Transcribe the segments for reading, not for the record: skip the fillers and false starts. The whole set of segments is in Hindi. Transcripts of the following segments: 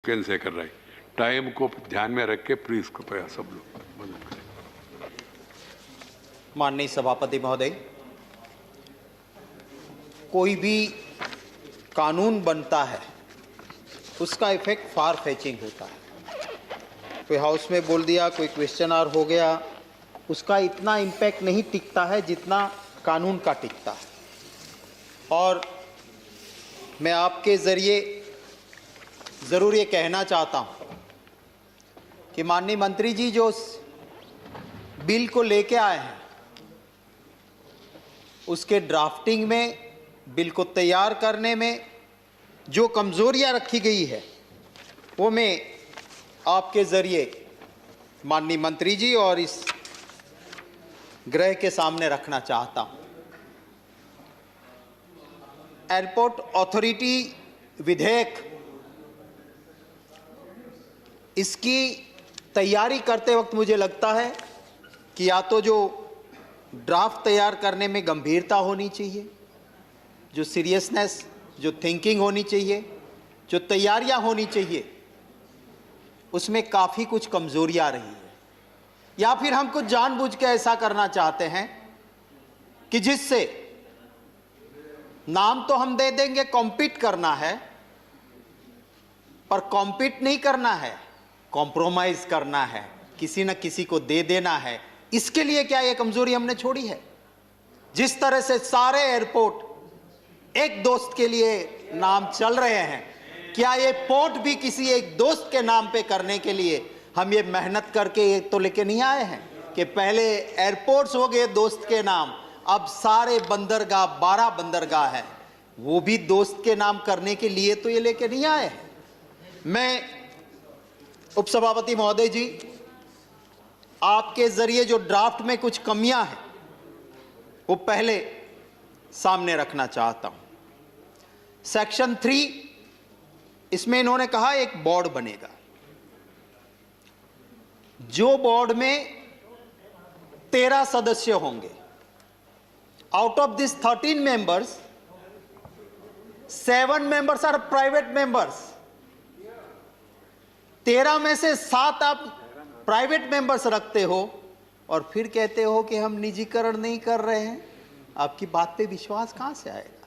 से कर रहा है। टाइम को ध्यान में रख के प्लीज कृपया सब लोग बंद करें। माननीय सभापति महोदय, कोई भी कानून बनता है उसका इफेक्ट फार फैचिंग होता है। कोई हाउस में बोल दिया, कोई क्वेश्चन आर हो गया, उसका इतना इम्पैक्ट नहीं टिकता है जितना कानून का टिकता है। और मैं आपके ज़रिए ज़रूर ये कहना चाहता हूँ कि माननीय मंत्री जी जो बिल को लेके आए हैं उसके ड्राफ्टिंग में, बिल को तैयार करने में जो कमज़ोरियाँ रखी गई है वो मैं आपके ज़रिए माननीय मंत्री जी और इस गृह के सामने रखना चाहता हूँ। एयरपोर्ट अथॉरिटी विधेयक, इसकी तैयारी करते वक्त मुझे लगता है कि या तो जो ड्राफ्ट तैयार करने में गंभीरता होनी चाहिए, जो सीरियसनेस, जो थिंकिंग होनी चाहिए, जो तैयारियां होनी चाहिए, उसमें काफ़ी कुछ कमज़ोरियां आ रही है। या फिर हम कुछ जानबूझ के ऐसा करना चाहते हैं कि जिससे नाम तो हम दे देंगे, कॉम्पीट करना है, पर कॉम्पीट नहीं करना है, कॉम्प्रोमाइज़ करना है, किसी न किसी को दे देना है। इसके लिए क्या ये कमजोरी हमने छोड़ी है? जिस तरह से सारे एयरपोर्ट एक दोस्त के लिए नाम चल रहे हैं, क्या ये पोर्ट भी किसी एक दोस्त के नाम पे करने के लिए हम ये मेहनत करके ये तो लेके नहीं आए हैं कि पहले एयरपोर्ट्स हो गए दोस्त के नाम, अब सारे बंदरगाह, 12 बंदरगाह है, वो भी दोस्त के नाम करने के लिए तो ये लेके नहीं आए हैं। मैं उपसभापति महोदय जी, आपके जरिए जो ड्राफ्ट में कुछ कमियां हैं वो पहले सामने रखना चाहता हूं। सेक्शन 3, इसमें इन्होंने कहा एक बोर्ड बनेगा, जो बोर्ड में 13 सदस्य होंगे। Out of this 13 members, 7 members are private members. 13 में से 7 आप प्राइवेट मेंबर्स रखते हो और फिर कहते हो कि हम निजीकरण नहीं कर रहे हैं। आपकी बात पे विश्वास कहां से आएगा?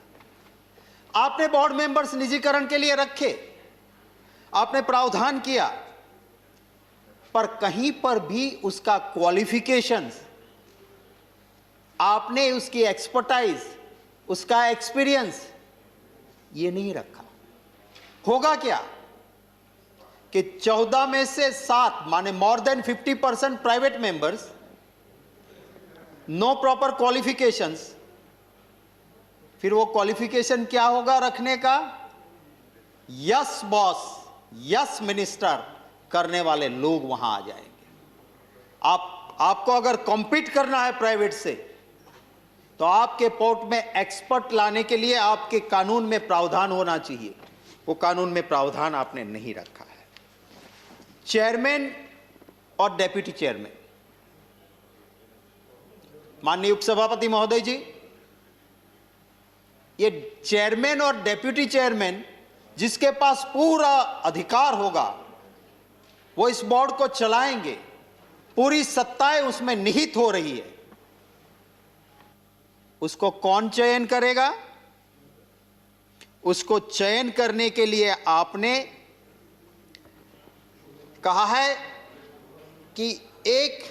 आपने बोर्ड मेंबर्स निजीकरण के लिए रखे, आपने प्रावधान किया, पर कहीं पर भी उसका क्वालिफिकेशंस, आपने उसकी एक्सपर्टाइज, उसका एक्सपीरियंस ये नहीं रखा। होगा क्या कि 14 में से 7, माने more than 50% private members, no proper qualifications. फिर वो क्वालिफिकेशन क्या होगा रखने का? यस बॉस, यस मिनिस्टर करने वाले लोग वहां आ जाएंगे। आपको अगर कॉम्पीट करना है प्राइवेट से, तो आपके पोर्ट में एक्सपर्ट लाने के लिए आपके कानून में प्रावधान होना चाहिए। वो कानून में प्रावधान आपने नहीं रखा है। चेयरमैन और डेप्यूटी चेयरमैन, माननीय उपसभापति महोदय जी, ये चेयरमैन और डेप्यूटी चेयरमैन जिसके पास पूरा अधिकार होगा वो इस बोर्ड को चलाएंगे, पूरी सत्ताएं उसमें निहित हो रही है। उसको कौन चयन करेगा? उसको चयन करने के लिए आपने कहा है कि एक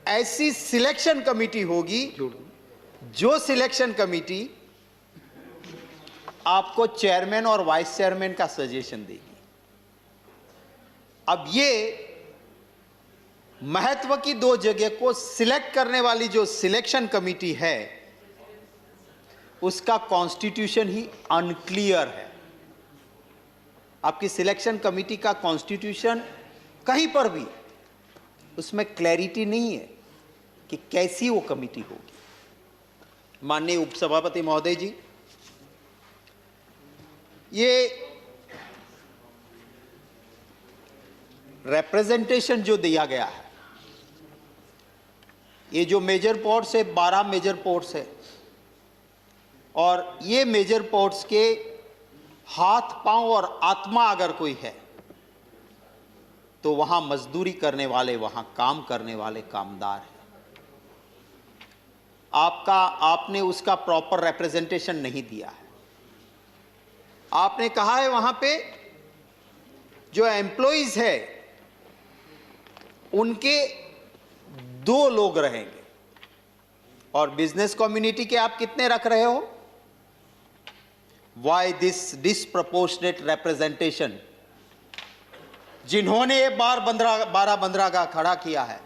ऐसी सिलेक्शन कमेटी होगी, जो सिलेक्शन कमेटी आपको चेयरमैन और वाइस चेयरमैन का सजेशन देगी। अब ये महत्व की 2 जगह को सिलेक्ट करने वाली जो सिलेक्शन कमेटी है, उसका कॉन्स्टिट्यूशन ही अनक्लियर है। आपकी सिलेक्शन कमेटी का कॉन्स्टिट्यूशन कहीं पर भी उसमें क्लैरिटी नहीं है कि कैसी वो कमेटी होगी। माननीय उपसभापति महोदय जी, ये रिप्रेजेंटेशन जो दिया गया है, ये जो मेजर पोर्ट्स है, 12 मेजर पोर्ट्स है, और ये मेजर पोर्ट्स के हाथ, पांव और आत्मा अगर कोई है तो वहां मजदूरी करने वाले, वहां काम करने वाले कामदार हैं। आपने उसका प्रॉपर रिप्रेजेंटेशन नहीं दिया है। आपने कहा है वहां पे जो एम्प्लॉइज है उनके 2 लोग रहेंगे, और बिजनेस कम्युनिटी के आप कितने रख रहे हो? Why this disproportionate representation? जिन्होंने ये 12 बंदरगाह खड़ा किया है,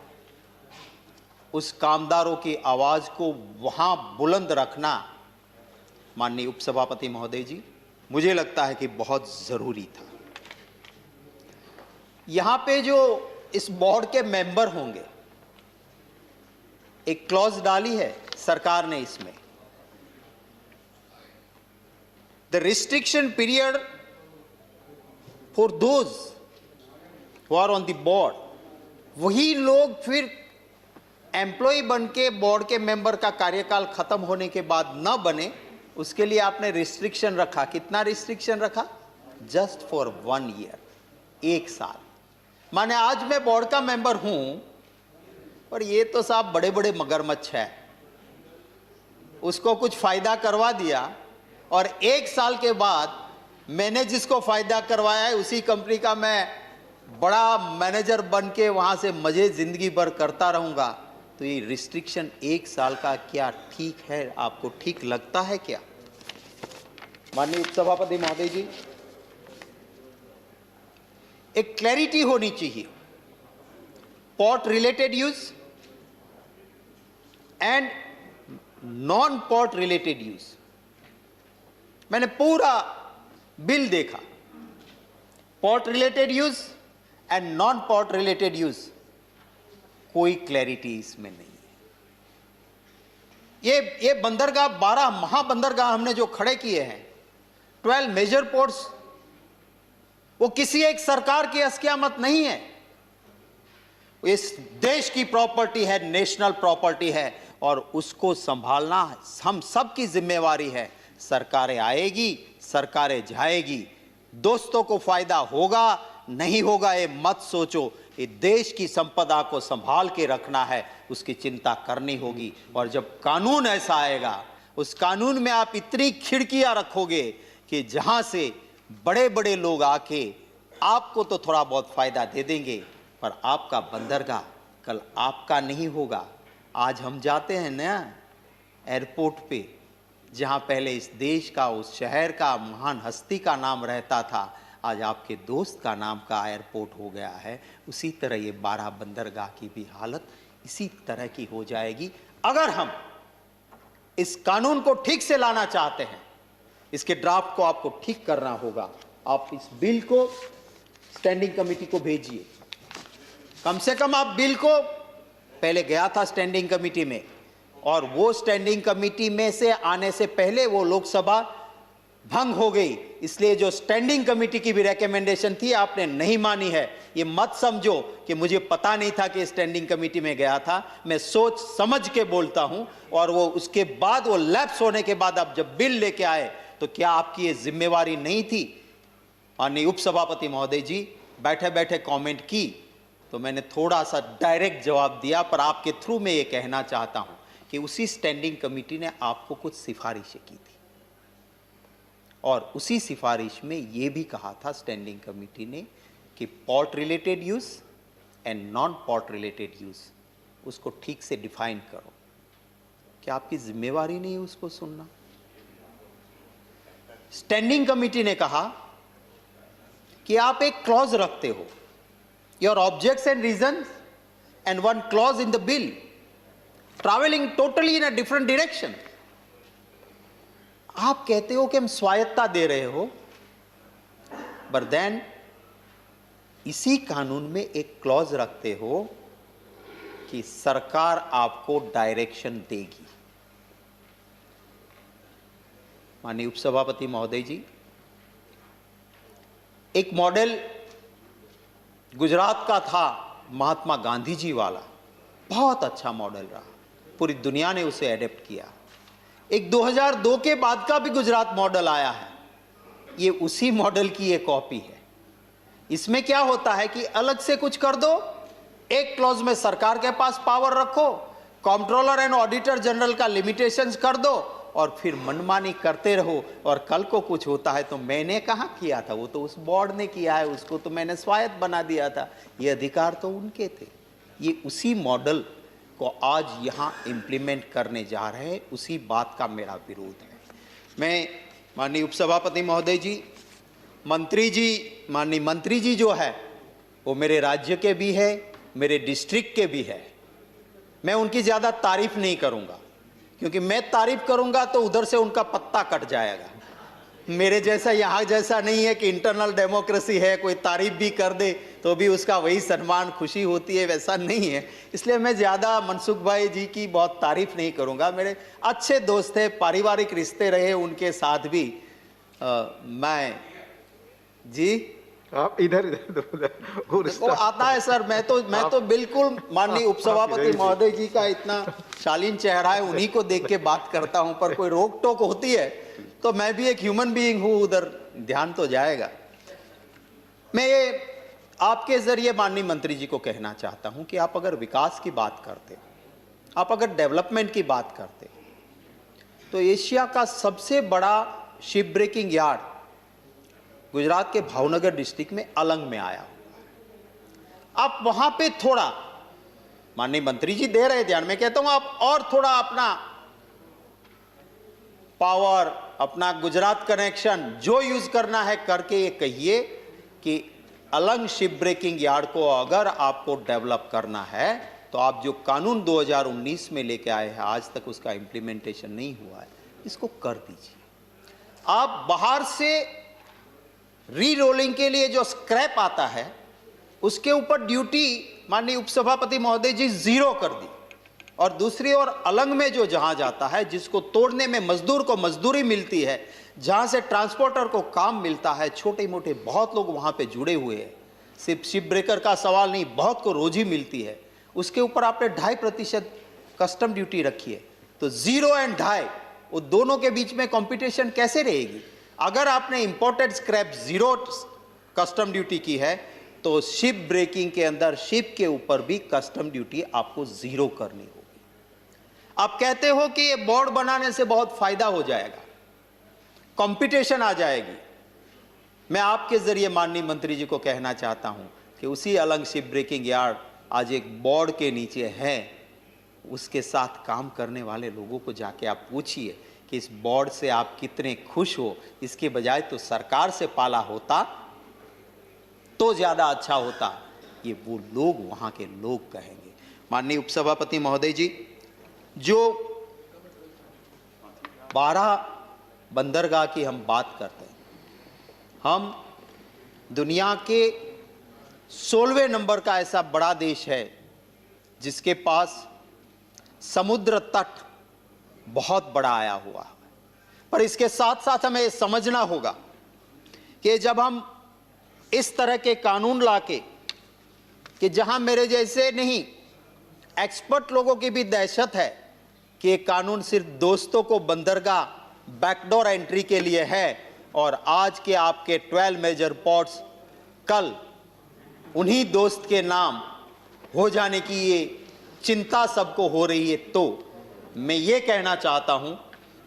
उस कामदारों की आवाज को वहां बुलंद रखना, माननीय उपसभापति महोदय जी, मुझे लगता है कि बहुत जरूरी था। यहां पे जो इस बोर्ड के मेंबर होंगे, एक क्लॉज डाली है सरकार ने इसमें, the restriction period for those who are on the board, वही लोग फिर एम्प्लॉय बन के बोर्ड के मेंबर का कार्यकाल खत्म होने के बाद न बने, उसके लिए आपने रिस्ट्रिक्शन रखा। कितना रिस्ट्रिक्शन रखा? जस्ट फॉर 1 ईयर, 1 साल। माने आज मैं बोर्ड का मेंबर हूं, और ये तो साहब बड़े बड़े मगरमच्छ है, उसको कुछ फायदा करवा दिया, और 1 साल के बाद मैंने जिसको फायदा करवाया है उसी कंपनी का मैं बड़ा मैनेजर बन के वहां से मजे जिंदगी भर करता रहूंगा। तो ये रिस्ट्रिक्शन 1 साल का क्या ठीक है? आपको ठीक लगता है क्या? माननीय उपसभापति महोदय जी, एक क्लैरिटी होनी चाहिए। Port related use and non port related use. मैंने पूरा बिल देखा, port related use and non port related use, कोई क्लैरिटी इसमें नहीं है। ये बंदरगाह, 12 महाबंदरगाह हमने जो खड़े किए हैं, 12 मेजर पोर्ट्स, वो किसी एक सरकार की अस्कियामत नहीं है। इस देश की प्रॉपर्टी है, नेशनल प्रॉपर्टी है, और उसको संभालना हम सब की जिम्मेवारी है। सरकारें आएगी, सरकारें जाएगी, दोस्तों को फायदा होगा नहीं होगा ये मत सोचो। ये देश की संपदा को संभाल के रखना है, उसकी चिंता करनी होगी। और जब कानून ऐसा आएगा, उस कानून में आप इतनी खिड़कियां रखोगे कि जहां से बड़े बड़े लोग आके आपको तो थोड़ा बहुत फायदा दे देंगे, पर आपका बंदरगाह कल आपका नहीं होगा। आज हम जाते हैं ना एयरपोर्ट पे, जहां पहले इस देश का, उस शहर का महान हस्ती का नाम रहता था, आज आपके दोस्त का नाम का एयरपोर्ट हो गया है। उसी तरह ये 12 बंदरगाह की भी हालत इसी तरह की हो जाएगी। अगर हम इस कानून को ठीक से लाना चाहते हैं, इसके ड्राफ्ट को आपको ठीक करना होगा। आप इस बिल को स्टैंडिंग कमेटी को भेजिए। कम से कम आप बिल को, पहले गया था स्टैंडिंग कमेटी में, और वो स्टैंडिंग कमेटी में से आने से पहले वो लोकसभा भंग हो गई, इसलिए जो स्टैंडिंग कमेटी की भी रिकमेंडेशन थी आपने नहीं मानी है। ये मत समझो कि मुझे पता नहीं था कि स्टैंडिंग कमेटी में गया था, मैं सोच समझ के बोलता हूं। और वो उसके बाद, वो लैप्स होने के बाद आप जब बिल लेके आए, तो क्या आपकी ये जिम्मेवारी नहीं थी? माननीय उपसभापति महोदय जी, बैठे बैठे कमेंट की तो मैंने थोड़ा सा डायरेक्ट जवाब दिया, पर आपके थ्रू में ये कहना चाहता हूं कि उसी स्टैंडिंग कमेटी ने आपको कुछ सिफारिशें की थी, और उसी सिफारिश में ये भी कहा था स्टैंडिंग कमेटी ने कि port related use and non port related use, उसको ठीक से डिफाइन करो। क्या आपकी जिम्मेवारी नहीं है उसको सुनना? स्टैंडिंग कमेटी ने कहा कि आप एक क्लॉज रखते हो, your objects and reasons and one clause in the bill travelling totally in a different direction. आप कहते हो कि हम स्वायत्ता दे रहे हो, बट देन इसी कानून में एक क्लॉज रखते हो कि सरकार आपको डायरेक्शन देगी। माननीय उपसभापति महोदय जी, एक मॉडल गुजरात का था, महात्मा गांधी जी वाला, बहुत अच्छा मॉडल रहा, पूरी दुनिया ने उसे एडेप्ट किया। एक 2002 के बाद का भी गुजरात मॉडल आया है, ये उसी मॉडल की एक कॉपी है। इसमें क्या होता है कि अलग से कुछ कर दो, एक क्लॉज में सरकार के पास पावर रखो, कंट्रोलर एंड ऑडिटर जनरल का लिमिटेशंस कर दो और फिर मनमानी करते रहो, और कल को कुछ होता है तो मैंने कहाँ किया था, वो तो उस बोर्ड ने किया है, उसको तो मैंने स्वायत्त बना दिया था, ये अधिकार तो उनके थे। ये उसी मॉडल को आज यहाँ इम्प्लीमेंट करने जा रहे हैं, उसी बात का मेरा विरोध है। मैं माननीय उपसभापति महोदय जी, माननीय मंत्री जी जो है वो मेरे राज्य के भी है, मेरे डिस्ट्रिक्ट के भी है। मैं उनकी ज़्यादा तारीफ नहीं करूंगा, क्योंकि मैं तारीफ करूंगा तो उधर से उनका पत्ता कट जाएगा। मेरे जैसा यहाँ जैसा नहीं है कि इंटरनल डेमोक्रेसी है, कोई तारीफ भी कर दे तो भी उसका वही सम्मान खुशी होती है, वैसा नहीं है। इसलिए मैं ज़्यादा मनसुख भाई जी की बहुत तारीफ नहीं करूंगा। मेरे अच्छे दोस्त थे, पारिवारिक रिश्ते रहे उनके साथ भी। मैं जी आप इधर वो आता है सर, मैं तो बिल्कुल माननीय उपसभापति महोदय जी का इतना शालीन चेहरा है, उन्हीं को देख के बात करता हूं, पर कोई रोक टोक होती है तो मैं भी एक ह्यूमन बीइंग हूं, उधर ध्यान तो जाएगा। मैं ये आपके जरिए माननीय मंत्री जी को कहना चाहता हूं कि आप अगर विकास की बात करते, आप अगर डेवलपमेंट की बात करते, तो एशिया का सबसे बड़ा शिप ब्रेकिंग यार्ड गुजरात के भावनगर डिस्ट्रिक्ट में अलंग में आया। आप वहां पे थोड़ा, माननीय मंत्री जी दे रहे ध्यान, मैं कहता हूं आप और थोड़ा अपना पावर, अपना गुजरात कनेक्शन जो यूज करना है करके ये कहिए कि अलंग शिप ब्रेकिंग यार्ड को अगर आपको डेवलप करना है तो आप जो कानून 2019 में लेके आए हैं, आज तक उसका इंप्लीमेंटेशन नहीं हुआ है, इसको कर दीजिए। आप बाहर से री रोलिंग के लिए जो स्क्रैप आता है उसके ऊपर ड्यूटी माननीय उपसभापति महोदय जी 0 कर दी, और दूसरी ओर अलंग में जो जहाज आता है, जिसको तोड़ने में मजदूर को मजदूरी मिलती है, जहां से ट्रांसपोर्टर को काम मिलता है, छोटे मोटे बहुत लोग वहां पे जुड़े हुए हैं, सिर्फ शिप ब्रेकर का सवाल नहीं, बहुत को रोजी मिलती है, उसके ऊपर आपने 2.5% कस्टम ड्यूटी रखी है, तो 0 एंड 2.5 वो दोनों के बीच में कंपटीशन कैसे रहेगी? अगर आपने इंपोर्टेड स्क्रैप 0 कस्टम ड्यूटी की है तो शिप ब्रेकिंग के अंदर शिप के ऊपर भी कस्टम ड्यूटी आपको 0 करनी होगी। आप कहते हो कि ये बोर्ड बनाने से बहुत फायदा हो जाएगा, कंपटीशन आ जाएगी। मैं आपके जरिए माननीय मंत्री जी को कहना चाहता हूं कि उसी अलंग शिप ब्रेकिंग यार्ड आज एक बोर्ड के नीचे है, उसके साथ काम करने वाले लोगों को जाके आप पूछिए कि इस बोर्ड से आप कितने खुश हो। इसके बजाय तो सरकार से पाला होता तो ज्यादा अच्छा होता, ये वो लोग वहां के लोग कहेंगे। माननीय उपसभापति महोदय जी, जो 12 बंदरगाह की हम बात करते हैं, हम दुनिया के 16वें नंबर का ऐसा बड़ा देश है जिसके पास समुद्र तट बहुत बड़ा आया हुआ है। पर इसके साथ साथ हमें समझना होगा कि जब हम इस तरह के कानून लाके, कि जहां मेरे जैसे नहीं एक्सपर्ट लोगों की भी दहशत है कि ये कानून सिर्फ दोस्तों को बंदरगाह बैकडोर एंट्री के लिए है, और आज के आपके 12 मेजर पोर्ट्स कल उन्हीं दोस्त के नाम हो जाने की ये चिंता सबको हो रही है। तो मैं ये कहना चाहता हूं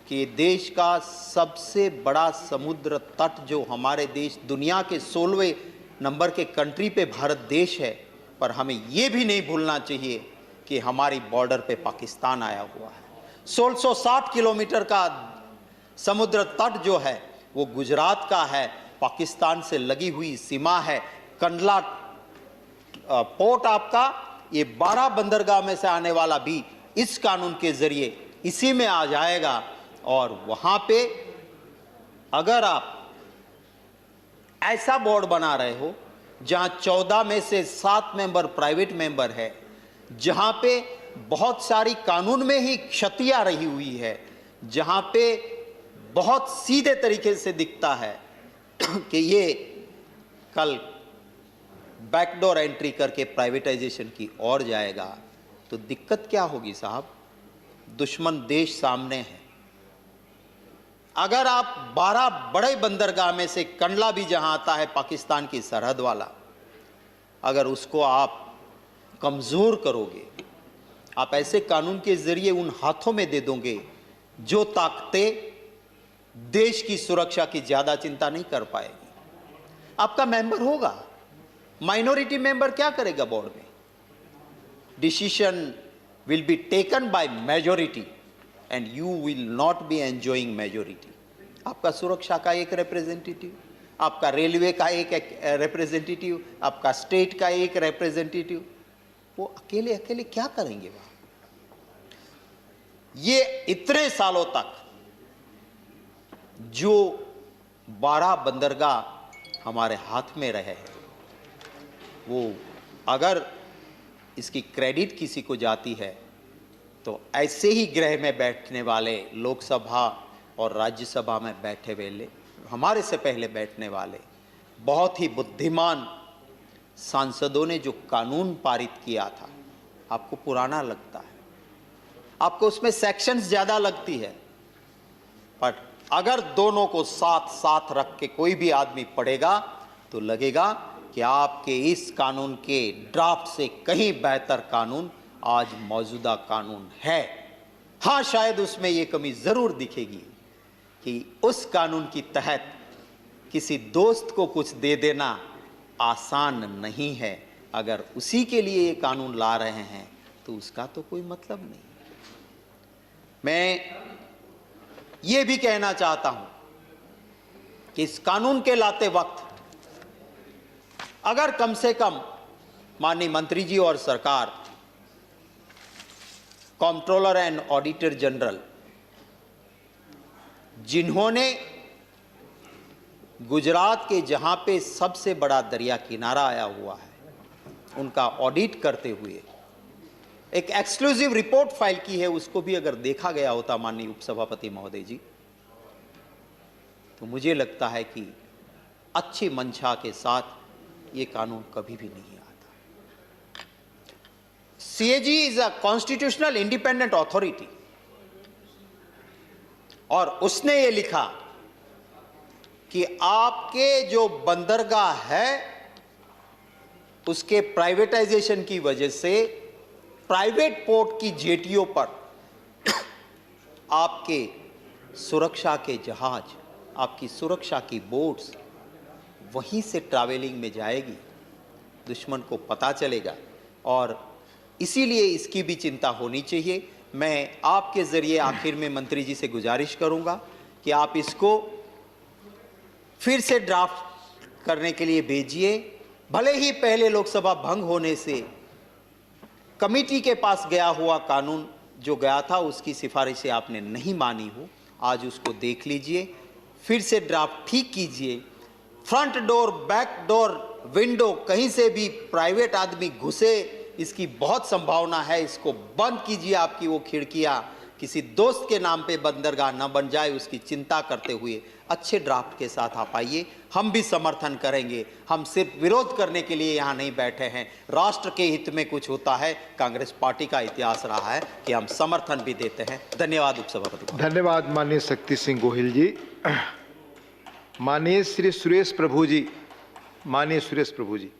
कि देश का सबसे बड़ा समुद्र तट जो हमारे देश, दुनिया के 16वें नंबर के कंट्री पे भारत देश है, पर हमें ये भी नहीं भूलना चाहिए कि हमारी बॉर्डर पे पाकिस्तान आया हुआ है। 1660 किलोमीटर का समुद्र तट जो है वो गुजरात का है, पाकिस्तान से लगी हुई सीमा है। कंडला पोर्ट आपका, ये 12 बंदरगाह में से आने वाला भी इस कानून के जरिए इसी में आ जाएगा। और वहां पे अगर आप ऐसा बोर्ड बना रहे हो जहां 14 में से 7 मेंबर प्राइवेट मेंबर है, जहां पे बहुत सारी कानून में ही क्षतियां रही हुई है, जहां पे बहुत सीधे तरीके से दिखता है कि ये कल बैकडोर एंट्री करके प्राइवेटाइजेशन की ओर जाएगा, तो दिक्कत क्या होगी साहब? दुश्मन देश सामने है, अगर आप 12 बड़े बंदरगाह में से कंडला भी जहां आता है पाकिस्तान की सरहद वाला, अगर उसको आप कमज़ोर करोगे, आप ऐसे कानून के ज़रिए उन हाथों में दे दोगे जो ताकतें देश की सुरक्षा की ज़्यादा चिंता नहीं कर पाएगी। आपका मेंबर होगा, माइनॉरिटी मेंबर क्या करेगा बोर्ड में? Decision will be taken by majority and you will not be enjoying majority. आपका सुरक्षा का एक रिप्रेजेंटेटिव, आपका रेलवे का एक रिप्रेजेंटेटिव, आपका स्टेट का एक रिप्रेजेंटेटिव, वो अकेले अकेले क्या करेंगे वहां? ये इतने सालों तक जो 12 बंदरगाह हमारे हाथ में रहे हैं, वो अगर इसकी क्रेडिट किसी को जाती है तो ऐसे ही गृह में बैठने वाले, लोकसभा और राज्यसभा में बैठे हुए, हमारे से पहले बैठने वाले बहुत ही बुद्धिमान सांसदों ने जो कानून पारित किया था, आपको पुराना लगता है, आपको उसमें सेक्शंस ज़्यादा लगती है, पर अगर दोनों को साथ साथ रख के कोई भी आदमी पढ़ेगा तो लगेगा कि आपके इस कानून के ड्राफ्ट से कहीं बेहतर कानून आज मौजूदा कानून है। हाँ, शायद उसमें ये कमी ज़रूर दिखेगी कि उस कानून की तहत किसी दोस्त को कुछ दे देना आसान नहीं है। अगर उसी के लिए ये कानून ला रहे हैं तो उसका तो कोई मतलब नहीं। मैं ये भी कहना चाहता हूं कि इस कानून के लाते वक्त अगर कम से कम माननीय मंत्री जी और सरकार, कंट्रोलर एंड ऑडिटर जनरल, जिन्होंने गुजरात के जहां पे सबसे बड़ा दरिया किनारा आया हुआ है, उनका ऑडिट करते हुए एक एक्सक्लूसिव रिपोर्ट फाइल की है, उसको भी अगर देखा गया होता माननीय उपसभापति महोदय जी, तो मुझे लगता है कि अच्छी मंशा के साथ ये कानून कभी भी नहीं आता। CAG is a constitutional independent authority और उसने ये लिखा कि आपके जो बंदरगाह है उसके प्राइवेटाइजेशन की वजह से प्राइवेट पोर्ट की जेटियों पर आपके सुरक्षा के जहाज, आपकी सुरक्षा की बोट्स वहीं से ट्रैवलिंग में जाएगी, दुश्मन को पता चलेगा और इसीलिए इसकी भी चिंता होनी चाहिए। मैं आपके ज़रिए आखिर में मंत्री जी से गुजारिश करूंगा कि आप इसको फिर से ड्राफ्ट करने के लिए भेजिए। भले ही पहले लोकसभा भंग होने से कमिटी के पास गया हुआ कानून जो गया था उसकी सिफारिशें आपने नहीं मानी हो, आज उसको देख लीजिए, फिर से ड्राफ्ट ठीक कीजिए। Front door, back door, window, कहीं से भी प्राइवेट आदमी घुसे इसकी बहुत संभावना है, इसको बंद कीजिए। आपकी वो खिड़कियां किसी दोस्त के नाम पे बंदरगाह न बन जाए, उसकी चिंता करते हुए अच्छे ड्राफ्ट के साथ आप आइए, हम भी समर्थन करेंगे। हम सिर्फ विरोध करने के लिए यहाँ नहीं बैठे हैं, राष्ट्र के हित में कुछ होता है, कांग्रेस पार्टी का इतिहास रहा है कि हम समर्थन भी देते हैं। धन्यवाद उपसभापति। धन्यवाद माननीय शक्ति सिंह गोहिल जी। माननीय श्री सुरेश प्रभु जी, माननीय सुरेश प्रभु जी।